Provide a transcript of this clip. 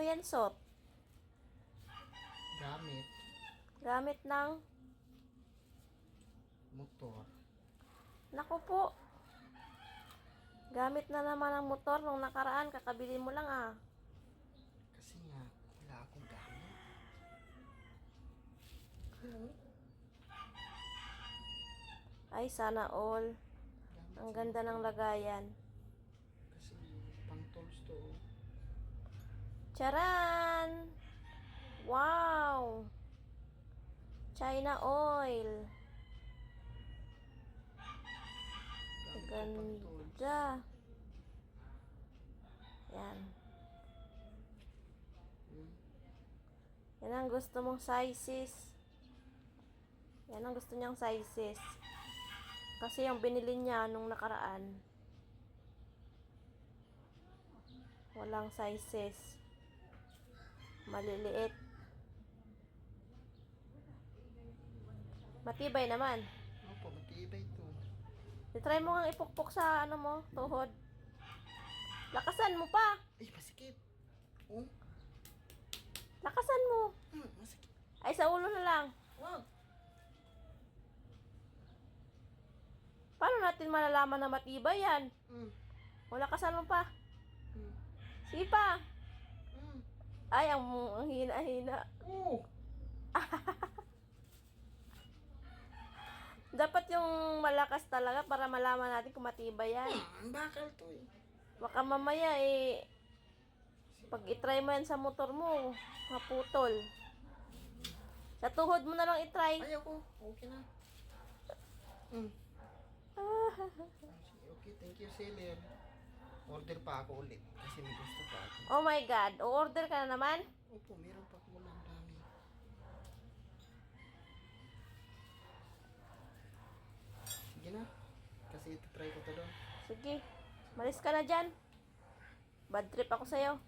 yan, Sot? Gamit. Gamit ng... Motor. Naku po. Gamit na naman ang motor nung nakaraan. Kakabili mo lang ah. Kasi nga, wala akong gamit. Ay, sana all. Gamit Ang sa- ganda ng lagayan. Kasi pang tools to. Oh. Charan! Wow! China oil. Gamit ko pang tools. Ganda. Yan. Hmm. Yan ang gusto mong sizes. Yan ang gusto niyang sizes. Kasi yung binili niya nung nakaraan, walang sizes. Maliliit. Matibay naman. Opo, matibay to. I-try mo nga ipukpok sa ano mo, tuhod. Lakasan mo pa. Ay, masikip. Oh, Lakasan mo. masikip. Ay, sa ulo na lang. Wag. Paano natin malalaman na matibay yan? Hmm. O, lakasan mo pa. Hmm. Sige pa. Hmm. Ay, ang hina-hina. Oh. Dapat yung malakas talaga para malaman natin kung matibay yan. Ang bakal to eh. Baka mamaya pag itry mo yan sa motor mo, maputol. Sa tuhod mo na lang itry. Ayoko. Okay na. Hmm. Okay, thank you, Seller. Order pa ako ulit kasi may gusto pa ako. Oh my God, o-order ka na naman? Opo, meron pa ako ng dami. Sige na. Kasi ito try ko to doon. Sige, malis ka na dyan. Bad trip ako sa'yo.